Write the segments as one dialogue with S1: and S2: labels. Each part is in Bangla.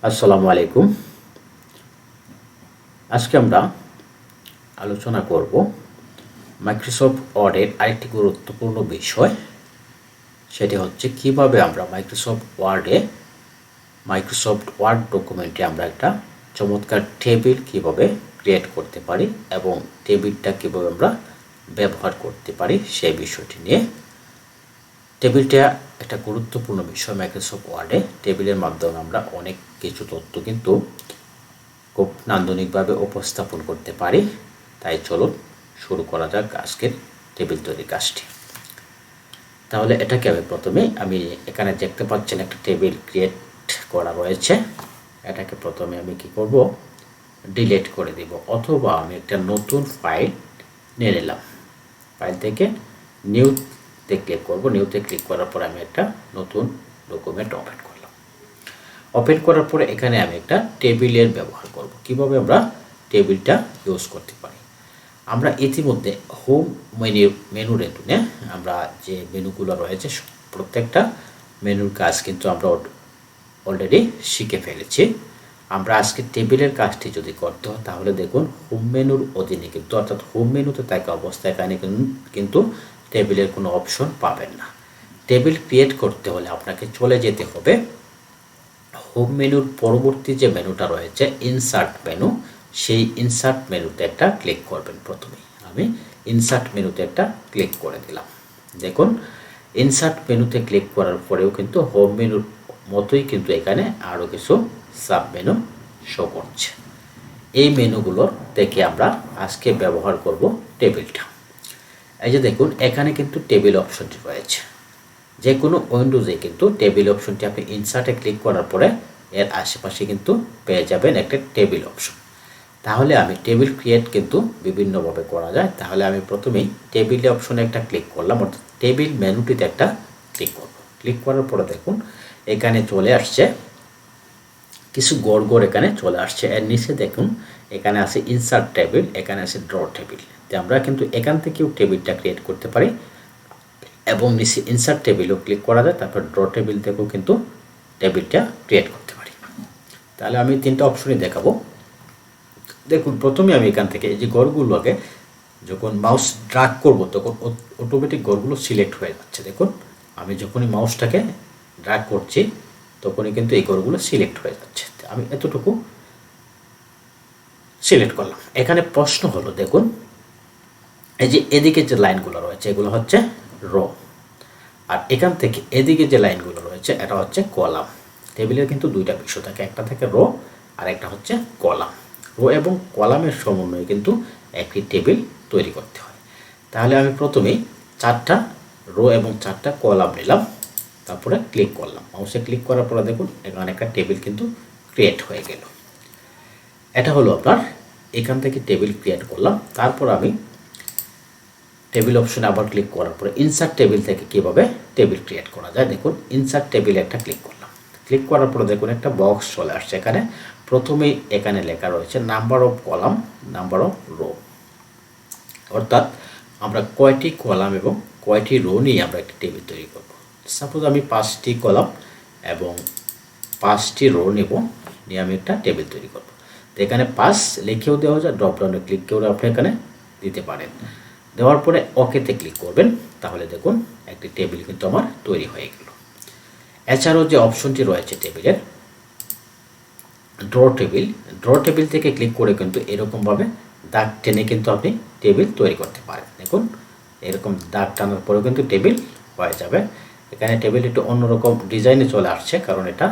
S1: আসসালামু আলাইকুম। আজকে আমরা আলোচনা করব মাইক্রোসফট ওয়ার্ডের আরেকটি গুরুত্বপূর্ণ বিষয়। সেটি হচ্ছে কিভাবে আমরা মাইক্রোসফট ওয়ার্ড ডকুমেন্টে আমরা একটা চমৎকার টেবিল কিভাবে ক্রিয়েট করতে পারি এবং টেবিলটা কিভাবে আমরা ব্যবহার করতে পারি সেই বিষয়টি নিয়ে। টেবিলটা একটা গুরুত্বপূর্ণ বিষয় মাইক্রোসফট ওয়ার্ডে। টেবিলের মাধ্যমে আমরা অনেক কিছু তথ্য কিন্তু খুব নান্দনিকভাবে উপস্থাপন করতে পারি। তাই চলুন শুরু করা যাক আজকের টেবিল তৈরির কাজটি। তাহলে এটাকে আমি এখানে দেখতে পাচ্ছেন একটা টেবিল ক্রিয়েট করা রয়েছে। এটাকে প্রথমে আমি কি করব, ডিলিট করে দিব, অথবা আমি একটা নতুন ফাইল নিয়ে নিলাম। ফাইল থেকে নিউতে ক্লিক করব। নিউতে ক্লিক করার পর আমি একটা নতুন ডকুমেন্ট ওপেন করলাম। ওপেন করার পরে এখানে আমি একটা টেবিলের ব্যবহার করব। কিভাবে আমরা টেবিলটা ইউজ করতে পারি, আমরা ইতিমধ্যে হোম মেনুর এখানে আমরা যে মেনুগুলো রয়েছে প্রত্যেকটা মেনুর কাজ কিন্তু আমরা অলরেডি শিখে ফেলেছি। আমরা আজকে টেবিলের কাজটি যদি করতে হয় তাহলে দেখুন হোম মেনুর অধীনে কিন্তু, অর্থাৎ হোম মেনুতে থাকা অবস্থায় এখানে কিন্তু টেবিলের কোনো অপশন পাবেন না। টেবিল ক্রিয়েট করতে হলে আপনাকে চলে যেতে হবে হোম মেনুর পরবর্তী যে মেনুটা রয়েছে ইনসার্ট মেনু। সেই ইনসার্ট মেনুতে একটা ক্লিক করবেন। প্রথমেই আমি ইনসার্ট মেনুতে একটা ক্লিক করে দিলাম। দেখুন ইনসার্ট মেনুতে ক্লিক করার পরেও কিন্তু হোম মেনুর মতোই কিন্তু এখানে আরও কিছু সাব মেনু শো করছে। এই মেনুগুলোর থেকে আমরা আজকে ব্যবহার করব টেবিলটা। এই যে দেখুন এখানে কিন্তু টেবিল অপশনটি রয়েছে। যে কোনো উইন্ডোজে কিন্তু টেবিল অপশনটি আপনি ইনসার্টে ক্লিক করার পরে এর আশেপাশে কিন্তু পেয়ে যাবেন একটা টেবিল অপশন। তাহলে আমি টেবিল ক্রিয়েট কিন্তু বিভিন্নভাবে করা যায়। তাহলে আমি প্রথমেই টেবিল অপশনে একটা ক্লিক করলাম, অর্থাৎ টেবিল মেনুটিতে একটা ক্লিক করব। ক্লিক করার পরে দেখুন এখানে চলে আসছে কিছু গড় এখানে চলে আসছে। এর নিচে দেখুন এখানে আছে ইনসার্ট টেবিল, এখানে আছে ড্র টেবিল। আমরা কিন্তু এখান থেকেও টেবিলটা ক্রিয়েট করতে পারি এবং নিচে ইনসার্ট টেবিলও ক্লিক করা যায়। তারপর ড্র টেবিল থেকেও কিন্তু টেবিলটা ক্রিয়েট করতে পারি। তাহলে আমি তিনটা অপশনই দেখাবো। দেখুন প্রথমে আমি এখান থেকে এই যে গড়গুলোকে যখন মাউস ড্র্যাগ করব তখন অটোমেটিক গড়গুলো সিলেক্ট হয়ে যাচ্ছে। দেখুন আমি যখনই মাউসটাকে ড্র্যাগ করছি তখনই কিন্তু এই গড়গুলো সিলেক্ট হয়ে যাচ্ছে। আমি এতটুকু সিলেক্ট করলাম। এখানে প্রশ্ন হলো, দেখুন এই যে এদিকে যে লাইনগুলো রয়েছে এগুলো হচ্ছে রো, আর এখান থেকে এদিকে যে লাইনগুলো রয়েছে এটা হচ্ছে কলাম। টেবিলের কিন্তু দুইটা বিষয় থাকে, একটা থাকে রো আর একটা হচ্ছে কলাম। রো এবং কলামের সমন্বয়ে কিন্তু একটি টেবিল তৈরি করতে হয়। তাহলে আমি প্রথমেই 4টা রো এবং 4টা কলাম নিলাম, তারপরে ক্লিক করলাম। মাউসে ক্লিক করার পরে দেখুন এখানে একটা টেবিল কিন্তু ক্রিয়েট হয়ে গেল। এটা হলো আপনার এখান থেকে টেবিল ক্রিয়েট করলাম। তারপর আমি টেবিল অপশনে আবার ক্লিক করার পরে ইনসার্ট টেবিল থেকে কীভাবে টেবিল ক্রিয়েট করা যায়, দেখুন ইনসার্ট টেবিলে একটা ক্লিক করলাম। ক্লিক করার পরে দেখুন একটা বক্স চলে আসছে। এখানে প্রথমেই এখানে লেখা রয়েছে number of column, number of rho, অর্থাৎ আমরা কয়টি কলাম এবং কয়টি রো নিয়ে আমরা একটা টেবিল তৈরি করব। সাপোজ আমি 5টি কলাম এবং 5টি রো নেব, নিয়ে আমি একটা টেবিল তৈরি করব। তো এখানে 5 লিখেও দেওয়া যায়, ড্রপডাউনে ক্লিক করে আপনি এখানে দিতে পারেন। দেওয়ার পরে ওকেতে ক্লিক করবেন, তাহলে দেখুন একটি টেবিল কিন্তু আমার তৈরি হয়ে গেল। এছাড়াও যে অপশনটি রয়েছে টেবিলের ড্র টেবিল থেকে ক্লিক করে কিন্তু এরকমভাবে দাগ টেনে কিন্তু আপনি টেবিল তৈরি করতে পারেন। দেখুন এরকম দাগ টানার পরেও কিন্তু টেবিল হয়ে যাবে। এখানে টেবিল একটু অন্যরকম ডিজাইনে চলে আসছে, কারণ এটা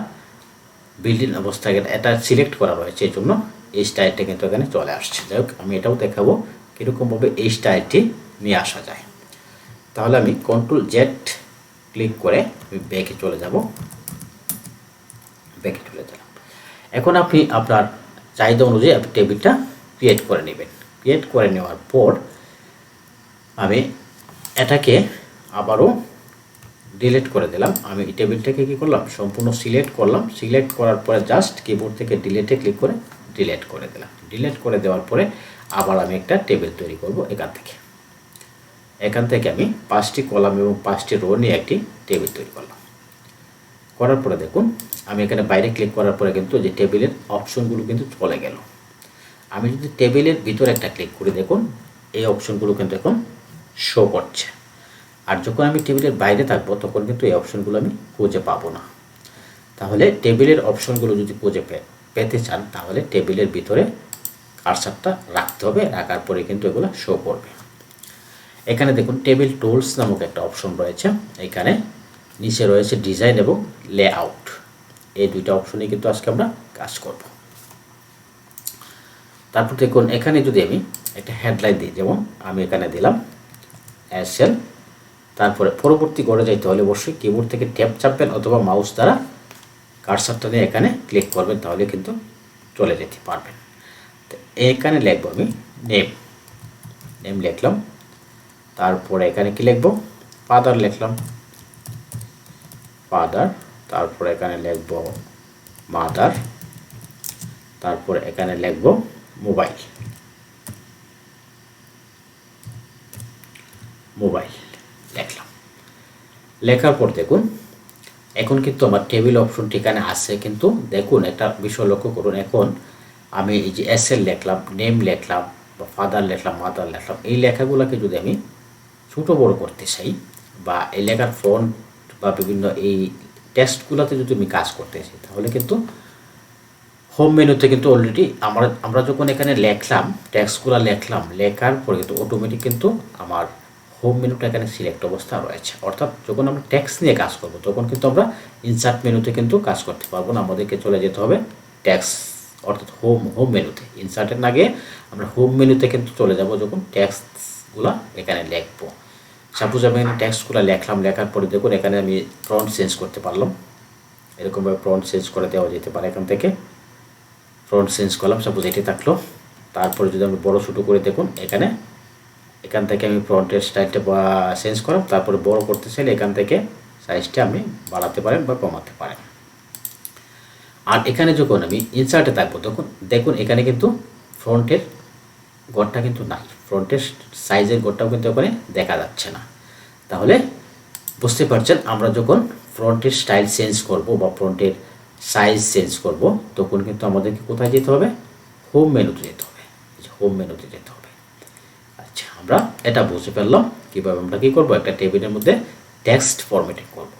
S1: বিল্ডিং অবস্থায় এটা সিলেক্ট করা রয়েছে, এই জন্য এই স্টাইলটা কিন্তু এখানে চলে আসছে। যাই হোক আমি এটাও দেখাবো কীরকমভাবে এই স্টাইলটি নিয়ে আসা যায়। তাহলে আমি Ctrl+Z ক্লিক করে আমি ব্যাকে চলে যাব। এখন আপনি আপনার চাহিদা অনুযায়ী আপনি টেবিলটা ক্রিয়েট করে নেবেন। ক্রিয়েট করে নেওয়ার পর আমি এটাকে আবারও ডিলিট করে দিলাম। আমি এই টেবিলটাকে কী করলাম, সম্পূর্ণ সিলেক্ট করলাম। সিলেক্ট করার পরে জাস্ট কিবোর্ড থেকে ডিলিটে ক্লিক করে ডিলিট করে দিলাম। ডিলিট করে দেওয়ার পরে আবার আমি একটা টেবিল তৈরি করব। এখান থেকে আমি 5টি কলাম এবং 5টি রো নিয়ে একটি টেবিল তৈরি করলাম। করার পরে দেখুন আমি এখানে বাইরে ক্লিক করার পরে কিন্তু যে টেবিলের অপশনগুলো কিন্তু চলে গেল। আমি যদি টেবিলের ভিতরে একটা ক্লিক করি দেখুন এই অপশনগুলো কিন্তু এখন শো করছে। আর যখন আমি টেবিলের বাইরে থাকবো তখন কিন্তু এই অপশনগুলো আমি খুঁজে পাবো না। তাহলে টেবিলের অপশনগুলো যদি খুঁজে পেতে চান তাহলে টেবিলের ভিতরে কার্সারটা রাখতে হবে, রাখার পরে কিন্তু এগুলো শো করবে। এখানে দেখুন টেবিল টুলস নামক একটা অপশন রয়েছে, এখানে নিচে রয়েছে ডিজাইন এবং লেআউট, এই দুইটা অপশনে কিন্তু আজকে আমরা কাজ করব। তারপর দেখুন এখানে যদি আমি একটা হেডলাইন দিই, যেমন আমি এখানে দিলাম এসএল, তারপরে পরবর্তী ঘরে যাইতে হলে অবশ্যই কিবোর্ড থেকে ট্যাব চাপবেন অথবা মাউস দ্বারা কার্সারটা নিয়ে এখানে ক্লিক করবেন, তাহলে কিন্তু চলে যেতে পারবেন। তো এখানে লিখবো আমি নেম লিখলাম, তারপরে এখানে কি লিখবো ফাদার লিখলাম ফাদার, তারপরে এখানে লিখবো মাদার, তারপরে এখানে লিখবো মোবাইল লিখলাম। লেখার পর দেখুন এখন কিন্তু আমার টেবিল অপশন ঠিকানা আছে, কিন্তু দেখুন একটা বিষয় লক্ষ্য করুন, এখন আমি এই যে এসএল লিখলাম, নেম লিখলাম বা ফাদার লিখলাম, মাদার লিখলাম, এই লেখাগুলোকে যদি আমি ছোটো বড় করতে চাই বা এই লেখার ফন্ট বা বিভিন্ন এই টেক্সটগুলোতে যদি আমি কাজ করতে চাই তাহলে কিন্তু হোম মেনুতে কিন্তু অলরেডি আমরা যখন এখানে লিখলাম টেক্সটগুলো লেখার পরে কিন্তু অটোমেটিক কিন্তু আমার হোম মেনুটা এখানে সিলেক্ট অবস্থা রয়েছে। অর্থাৎ যখন আমরা টেক্সট নিয়ে কাজ করব তখন কিন্তু আমরা ইনসার্ট মেনুতে কিন্তু কাজ করতে পারবো না, আমাদেরকে চলে যেতে হবে টেক্সট অর্থাৎ হোম মেনুতে। ইনসার্টের না গিয়ে আমরা হোম মেনুতে কিন্তু চলে যাব যখন টেক্সটগুলো এখানে লিখবো। সাপোজ আমি এখানে টেক্সটগুলো লেখার পরে দেখুন এখানে আমি ফন্ট চেঞ্জ করতে পারলাম, এরকমভাবে ফন্ট চেঞ্জ করে দেওয়া যেতে পারে। এখান থেকে ফন্ট চেঞ্জ করলাম, সাপোজ এটি থাকলো, তারপরে যদি আমি বড় ছোটো করে দেখুন এখান থেকে আমি ফন্টের স্টাইলটা চেঞ্জ করলাম, তারপরে বড় করতে চাইলে এখান থেকে সাইজটা আপনি বাড়াতে পারেন বা কমাতে পারেন। আর এখানে যখন আমি ইনসার্টে থাকবো তখন দেখুন এখানে কিন্তু ফ্রন্টের ঘরটা কিন্তু নাই, ফ্রন্টের সাইজের ঘরটাও কিন্তু এখানে দেখা যাচ্ছে না। তাহলে বুঝতে পারছেন আমরা যখন ফ্রন্টের স্টাইল চেঞ্জ করব বা ফ্রন্টের সাইজ চেঞ্জ করব তখন কিন্তু আমাদেরকে কোথায় যেতে হবে, হোম মেনুতে যেতে হবে, হোম মেনুতে যেতে হবে। আচ্ছা আমরা এটা বুঝে ফেললাম কীভাবে আমরা কী করবো, একটা টেবিলের মধ্যে টেক্সট ফরম্যাটিং করব।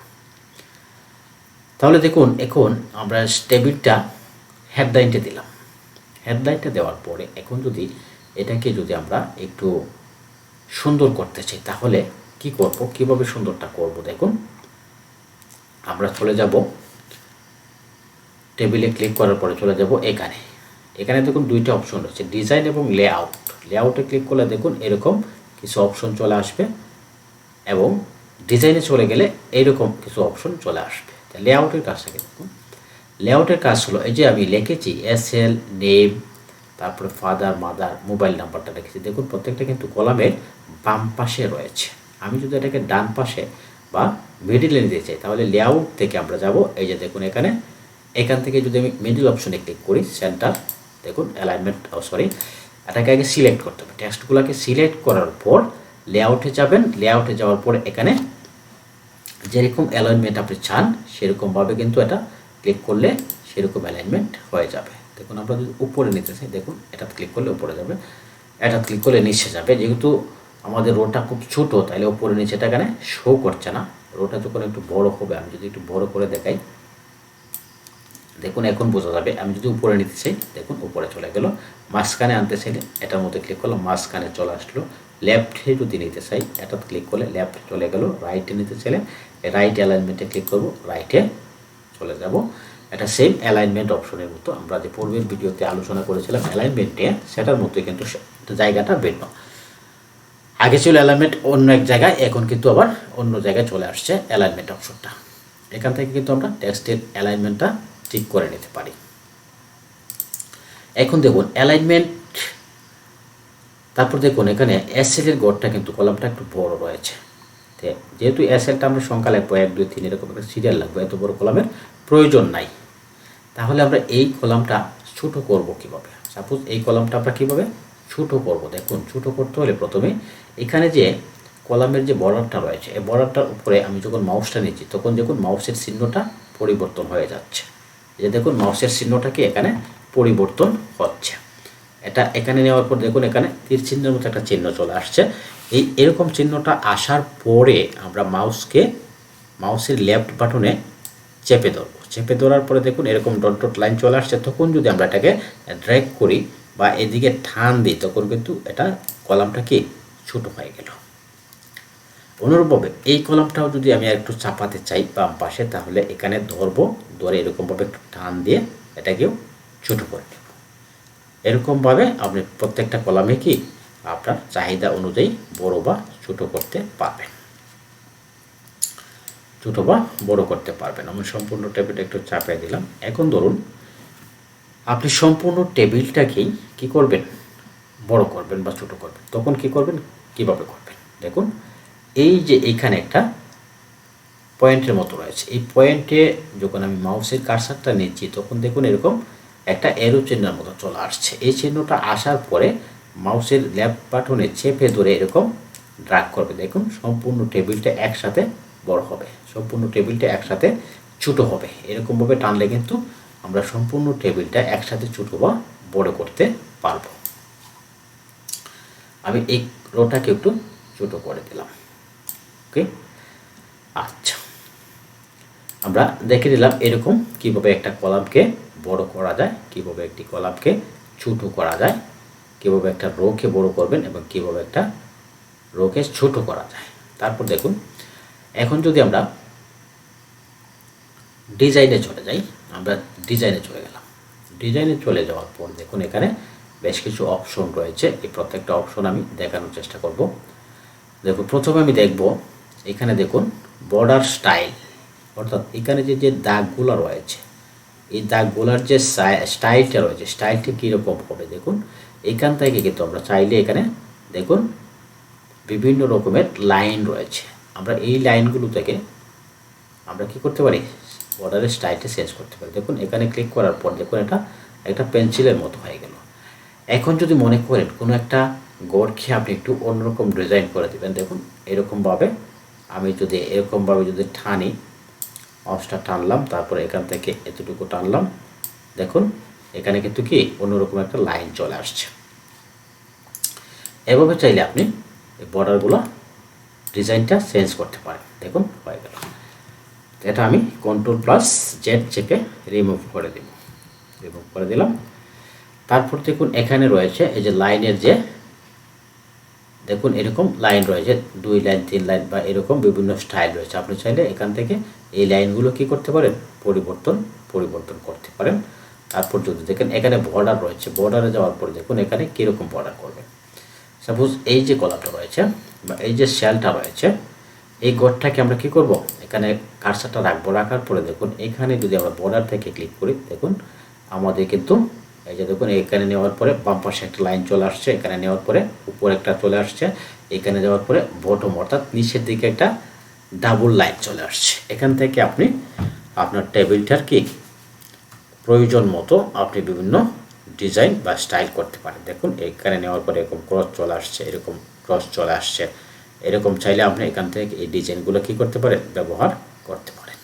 S1: তাহলে দেখুন এখন আমরা টেবিলটা হেডলাইনটা দিলাম, হেডলাইনটা দেওয়ার পরে এখন যদি এটাকে যদি আমরা একটু সুন্দর করতে চাই তাহলে কি করব, কিভাবে সুন্দরটা করব। দেখুন আমরা চলে যাব টেবিলে ক্লিক করার পরে চলে যাব এখানে দেখুন দুইটা অপশন রয়েছে, ডিজাইন এবং লেআউটে ক্লিক করলে দেখুন এরকম কিছু অপশন চলে আসবে এবং ডিজাইনে চলে গেলে এইরকম কিছু অপশন চলে আসবে। লেআউটের কাজটা কি দেখুন, লেআউটের কাজ হলো এই যে আমি লিখেছি এসএল, নেম, তারপরে ফাদার, মাদার, মোবাইল নাম্বারটা রেখেছি, দেখুন প্রত্যেকটা কিন্তু কলামের বাম পাশে রয়েছে। আমি যদি এটাকে ডান পাশে বা মিডিলে নিতে চাই তাহলে লেআউট থেকে আমরা যাব, এই যে দেখুন এখান থেকে যদি আমি মিডিল অপশনে ক্লিক করি সেন্টার, দেখুন অ্যালাইনমেন্ট এটাকে আগে সিলেক্ট করতে হবে, টেক্সটগুলোকে সিলেক্ট করার পর লেআউটে যাবেন, লেআউটে যাওয়ার পর এখানে যেরকম অ্যালাইনমেন্ট আপনি চান সেরকমভাবে কিন্তু এটা ক্লিক করলে সেরকম অ্যালাইনমেন্ট হয়ে যাবে। দেখুন আমরা যদি উপরে নিতে চাই দেখুন এটা ক্লিক করলে উপরে যাবে, এটা ক্লিক করলে নিচে যাবে। যেহেতু আমাদের রোটা খুব ছোটো তাহলে উপরে নিচেটা এখানে শো করছে না, রোটা যখন একটু বড় হবে, আমি যদি একটু বড় করে দেখাই দেখুন এখন বোঝা যাবে। আমি যদি উপরে নিতে চাই দেখুন উপরে চলে গেল, মাঝখানে আনতে চাইলে এটার মধ্যে ক্লিক করলাম, মাঝখানে চলে আসলো। লেফটে যদি নিতে চাই এটা ক্লিক করলে লেফটে চলে গেল, রাইটে নিতে চাইলে রাইট অ্যালাইনমেন্টে ক্লিক করব, রাইটে চলে যাব। এটা সেম অ্যালাইনমেন্ট অপশনের মতো আমরা যে পূর্বের ভিডিওতে আলোচনা করেছিলাম অ্যালাইনমেন্টে, সেটার মধ্যে কিন্তু জায়গাটা ভিন্ন। আগে ছিল অ্যালাইনমেন্ট অন্য এক জায়গায়, এখন কিন্তু আবার অন্য জায়গায় চলে আসছে অ্যালাইনমেন্ট অপশনটা। এখান থেকে কিন্তু আমরা টেক্সটের অ্যালাইনমেন্টটা ঠিক করে নিতে পারি। এখন দেখুন অ্যালাইনমেন্ট, তারপর দেখুন এখানে এসএল এর গড়টা কিন্তু কলামটা একটু বড় রয়েছে, যেহেতু এসএলটা আমরা সংখ্যা লিখবো 1 2 3 এরকম একটা সিরিয়াল লাগবে, এত বড় কলামের প্রয়োজন নাই। তাহলে আমরা এই কলামটা ছোট করব কিভাবে, সাপোজ এই কলামটা আমরা কিভাবে ছোট করব। দেখুন ছোট করতে হলে প্রথমে এখানে যে কলামের যে বর্ডারটা রয়েছে এই বর্ডারটার উপরে আমি যখন মাউসটা নিচ্ছি তখন দেখুন মাউসের চিহ্নটা পরিবর্তন হয়ে যাচ্ছে। এই যে দেখুন মাউসের চিহ্নটা কি এখানে পরিবর্তন হচ্ছে। এটা এখানে নেওয়ার পর দেখুন এখানে তীর চিহ্নের মতো একটা চিহ্ন চলে আসছে। এরকম চিহ্নটা আসার পরে আমরা মাউসের লেফট বাটনে চেপে ধরবো। চেপে ধরার পরে দেখুন এরকম ডট ডট লাইন চলে আসছে। তখন যদি আমরা এটাকে ড্র্যাগ করি বা এদিকে টান দিই তখন কিন্তু এটা কলামটা কি ছোটো হয়ে গেল। অনুরূপভাবে এই কলামটাও যদি আমি একটু চাপাতে চাই বাম পাশে, তাহলে এখানে ধরবো, ধরে এরকমভাবে একটু টান দিয়ে এটাকেও ছোটো করে নেব। এরকমভাবে আপনি প্রত্যেকটা কলামে কি আপনার চাহিদা অনুযায়ী বড় বা ছোটো করতে পারবেন, ছোটো বা বড় করতে পারবেন। আমি সম্পূর্ণ টেবিলটা একটু চাপিয়ে দিলাম। এখন ধরুন আপনি সম্পূর্ণ টেবিলটাকেই কি করবেন, বড় করবেন বা ছোটো করবেন। তখন কি করবেন, কিভাবে করবেন দেখুন। এই যে এইখানে একটা পয়েন্টের মতো রয়েছে, এই পয়েন্টে যখন আমি মাউসের কার্সারটা নিচ্ছি তখন দেখুন এরকম একটা এরো চিহ্নের মতো চলে আসছে। এই চিহ্নটা আসার পরে মাউসের লেফট বাটনে চেপে ধরে এরকম ড্র্যাগ করবে। দেখুন সম্পূর্ণ টেবিলটা একসাথে বড় হবে, সম্পূর্ণ টেবিলটা একসাথে ছোটো হবে। এরকমভাবে টানলে কিন্তু আমরা সম্পূর্ণ টেবিলটা একসাথে ছোটো বা বড় করতে পারবো। আমি এই রোটাকে একটু ছোটো করে দিলাম। ওকে, আচ্ছা, আমরা দেখে নিলাম এরকম কিভাবে একটা কলামকে বড় করা যায়, কিভাবে একটি কলামকে ছোটো করা যায়, কিভাবে একটা রোকে বড় করবেন এবং কিভাবে একটা রোকে ছোটো করা যায়। তারপর দেখুন এখন যদি আমরা ডিজাইনে চলে যাই, আমরা ডিজাইনে চলে গেলাম। ডিজাইনে চলে যাওয়ার পর দেখুন এখানে বেশ কিছু অপশন রয়েছে। এই প্রত্যেকটা অপশন আমি দেখানোর চেষ্টা করব। দেখুন প্রথমে আমি দেখব এখানে দেখুন বর্ডার স্টাইল, অর্থাৎ এখানে যে দাগগুলো রয়েছে এই দাগগুলোর যে স্টাইলটা রয়েছে, স্টাইলটা কীরকম হবে দেখুন। এখান থেকে কিন্তু আমরা চাইলে এখানে দেখুন বিভিন্ন রকমের লাইন রয়েছে। আমরা এই লাইনগুলো থেকে আমরা কি করতে পারি, বর্ডারের স্টাইলটা চেঞ্জ করতে পারি। দেখুন এখানে ক্লিক করার পর দেখুন এটা একটা পেন্সিলের মতো হয়ে গেল। এখন যদি মনে করেন কোনো একটা গড়কে আপনি একটু অন্যরকম ডিজাইন করে দেবেন, দেখুন এরকমভাবে আমি যদি এরকমভাবে যদি টানি, মাউসটা টানলাম, তারপরে এখান থেকে এতটুকু টানলাম, দেখুন এখানে কিন্তু কি অন্যরকম একটা লাইন চলে আসছে। এভাবে চাইলে আপনি এই বর্ডারগুলো ডিজাইনটা চেঞ্জ করতে পারেন। দেখুন হয়ে গেল। এটা আমি Ctrl+Z চেপে রিমুভ করে দিলাম। তারপর দেখুন এখানে রয়েছে এই যে লাইনের যে দেখুন এরকম লাইন রয়েছে, 2 লাইন 3 লাইন বা এরকম বিভিন্ন স্টাইল রয়েছে। আপনি চাইলে এখান থেকে এই লাইনগুলো কি করতে পারেন, পরিবর্তন করতে পারেন। তারপর যদি দেখেন এখানে বর্ডার রয়েছে, বর্ডারে যাওয়ার পর দেখুন এখানে কীরকম বর্ডার করবেন। সাপোজ এই যে কলামটা রয়েছে বা এই যে সেলটা রয়েছে, এই গড়টাকে আমরা কি করব, এখানে কার্সারটা রাখবো। রাখার পরে দেখুন এখানে যদি আমরা বর্ডার থেকে ক্লিক করি, দেখুন আমাদের কিন্তু এই যে দেখুন এখানে নেওয়ার পরে বাম পাশে একটা লাইন চলে আসছে, এখানে নেওয়ার পরে উপরে একটা চলে আসছে, এখানে যাওয়ার পরে বটম অর্থাৎ নিচের দিকে একটা ডাবল লাইন চলে আসছে। এখান থেকে আপনি আপনার টেবিলটার কি প্রয়োজন মতো আপনি বিভিন্ন ডিজাইন বা স্টাইল করতে পারেন। দেখুন এখানে নেওয়ার পরে এরকম ক্রস চলে আসছে, এরকম ক্রস চলে আসছে, এরকম চাইলে আপনি এখান থেকে এই ডিজাইনগুলো কি করতে পারেন, ব্যবহার করতে পারেন।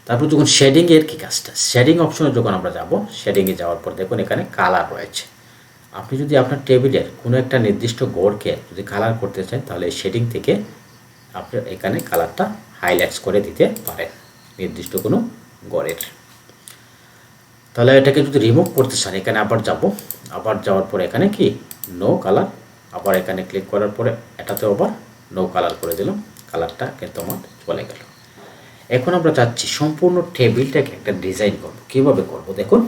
S1: তারপর যখন শেডিংয়ের কি কাজটা, শেডিং অপশনে যখন আমরা যাব, শেডিংয়ে যাওয়ার পর দেখুন এখানে কালার রয়েছে। আপনি যদি আপনার টেবিলের কোনো একটা নির্দিষ্ট গড়কে যদি কালার করতে চান, তাহলে এই শেডিং থেকে আপনি এখানে কালারটা হাইলাইটস করে দিতে পারেন নির্দিষ্ট কোনো গড়ের। তাহলে এটাকে যদি রিমুভ করতে চান এখানে আবার যাওয়ার পরে এখানে কি নো কালার, আবার এখানে ক্লিক করার পরে এটাতে আবার নো কালার করে দিলাম, কালারটা কিন্তু আমার চলে গেল। এখন আমরা চাচ্ছি সম্পূর্ণ টেবিলটাকে একটা ডিজাইন করব। কিভাবে করব দেখুন,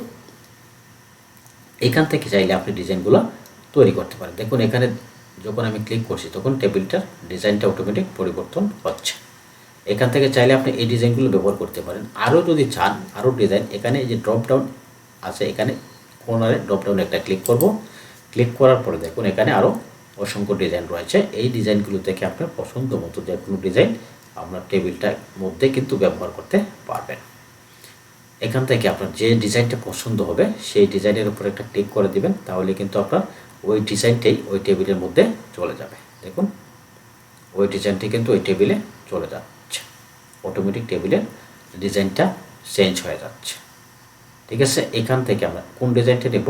S1: এখান থেকে চাইলে আপনি ডিজাইনগুলো তৈরি করতে পারেন। দেখুন এখানে যখন আমি ক্লিক করছি তখন টেবিলটার ডিজাইনটা অটোমেটিক পরিবর্তন হচ্ছে। এখান থেকে চাইলে আপনি এই ডিজাইনগুলো ব্যবহার করতে পারেন। আরও যদি চান আরও ডিজাইন, এখানে এই যে ড্রপ ডাউন আছে, এখানে কর্নারে ড্রপ ডাউনে একটা ক্লিক করব। ক্লিক করার পরে দেখুন এখানে আরও অসংখ্য ডিজাইন রয়েছে। এই ডিজাইনগুলো থেকে আপনার পছন্দ মতো যে কোনো ডিজাইন আপনার টেবিলটার মধ্যে কিন্তু ব্যবহার করতে পারবেন। এখান থেকে আপনার যে ডিজাইনটা পছন্দ হবে সেই ডিজাইনের উপর একটা ক্লিক করে দিবেন, তাহলে কিন্তু আপনার ওই ডিজাইনটাই ওই টেবিলের মধ্যে চলে যাবে। দেখুন ওই ডিজাইনটি কিন্তু ওই টেবিলে চলে যাচ্ছে, অটোমেটিক টেবিলের ডিজাইনটা চেঞ্জ হয়ে যাচ্ছে। ঠিক আছে, এখান থেকে আমরা কোন ডিজাইনটা নেব,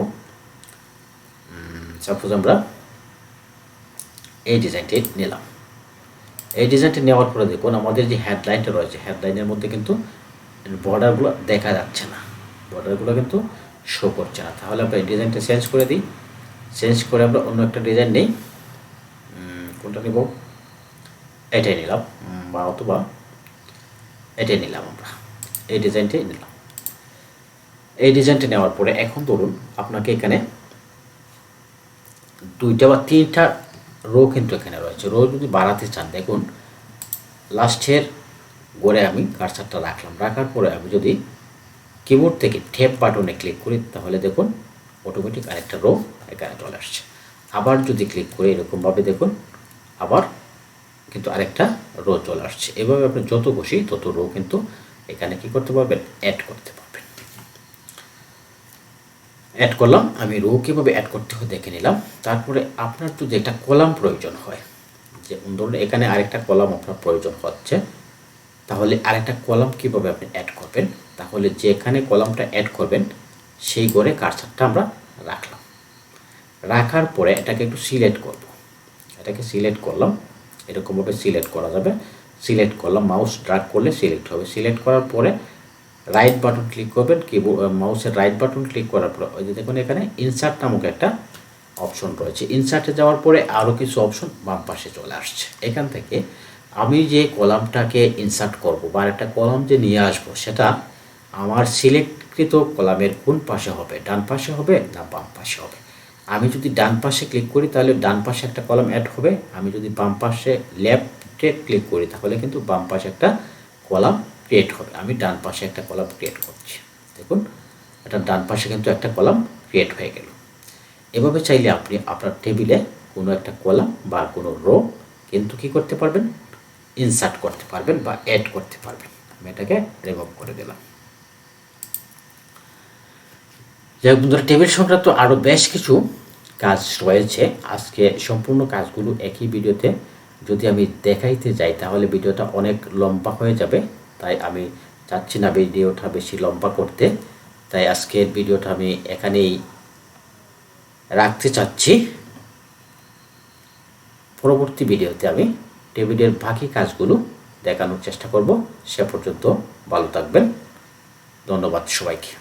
S1: সাপোজ আমরা এই ডিজাইনটি নিলাম। এই ডিজাইনটি নেওয়ার পরে দেখুন আমাদের যে হেডলাইনটা রয়েছে, হেডলাইনের মধ্যে কিন্তু বর্ডারগুলো দেখা যাচ্ছে না, বর্ডারগুলো কিন্তু শো করছে না। তাহলে আমরা এই ডিজাইনটা চেঞ্জ করে দিই। চেঞ্জ করে আমরা অন্য একটা ডিজাইন নেই, কোনটা নেব, এটাই নিলাম, বা অথবা এটাই নিলাম, আমরা এই ডিজাইনটাই নিলাম। এই ডিজাইনটা নেওয়ার পরে এখন ধরুন আপনাকে এখানে 2টা বা 3টা রো কিন্তু এখানে রয়েছে। রো যদি বাড়াতে চান, দেখুন লাস্টের গোড়ে আমি কার্সারটা রাখলাম, রাখার পরে আমি যদি কিবোর্ড থেকে ট্যাব বাটনে ক্লিক করি তাহলে দেখুন অটোমেটিক আরেকটা রো এখানে চলে আসছে। আবার যদি ক্লিক করি এরকমভাবে দেখুন আবার কিন্তু আরেকটা রো চলে আসছে। এভাবে আপনি যত খুশি তত রো কিন্তু এখানে কি করতে পারবেন, অ্যাড করতে পারবেন। অ্যাড করলাম, আমি রো কীভাবে অ্যাড করতে হয় দেখে নিলাম। তারপরে আপনার যদি একটা কলাম প্রয়োজন হয়, যে ধরুন এখানে আরেকটা কলাম আপনার প্রয়োজন হচ্ছে, তাহলে আরেকটা কলাম কীভাবে আপনি অ্যাড করবেন, তাহলে যেখানে কলামটা অ্যাড করবেন সেই ঘরে কার্সারটা আমরা রাখলাম। রাখার পরে এটাকে একটু সিলেক্ট করব, এটাকে সিলেক্ট করলাম, এরকমভাবে সিলেক্ট করা যাবে। সিলেক্ট করলাম, মাউস ড্র্যাগ করলে সিলেক্ট হবে। সিলেক্ট করার পরে রাইট বাটন ক্লিক করবেন, কিবোর্ড মাউসের রাইট বাটন ক্লিক করার পরে ওই যে দেখুন এখানে ইনসার্ট নামক একটা অপশন রয়েছে। ইনসার্টে যাওয়ার পরে আরও কিছু অপশন বাম পাশে চলে আসছে। এখান থেকে আমি যে কলামটাকে ইনসার্ট করব বা একটা কলাম যে নিয়ে আসবো, সেটা আমার সিলেক্টকৃত কলামের কোন পাশে হবে, ডান পাশে হবে না বাম পাশে হবে। আমি যদি ডান পাশে ক্লিক করি তাহলে ডান পাশে একটা কলাম অ্যাড হবে। আমি যদি বাম পাশে লেফটে ক্লিক করি তাহলে কিন্তু বাম পাশে একটা কলাম ক্রিয়েট হবে। আমি ডান পাশে একটা কলাম ক্রিয়েট করছি, দেখুন এটা ডান পাশে কিন্তু একটা কলাম ক্রিয়েট হয়ে গেল। এভাবে চাইলে আপনি আপনার টেবিলে কোনো একটা কলাম বা কোনো রো কিন্তু কী করতে পারবেন, ইনসার্ট করতে পারবেন বা অ্যাড করতে পারবেন। আমি এটাকে রিমুভ করে দিলাম। যাই হোক বন্ধুরা, টেবিল সংক্রান্ত আরও বেশ কিছু কাজ রয়েছে। আজকে সম্পূর্ণ কাজগুলো একই ভিডিওতে যদি আমি দেখাইতে যাই তাহলে ভিডিওটা অনেক লম্বা হয়ে যাবে, তাই আমি চাচ্ছি না ভিডিওটা বেশি লম্বা করতে। তাই আজকের ভিডিওটা আমি এখানেই রাখতে চাচ্ছি। পরবর্তী ভিডিওতে আমি টেবিলের বাকি কাজগুলো দেখানোর চেষ্টা করব। সে পর্যন্ত ভালো থাকবেন। ধন্যবাদ সবাইকে।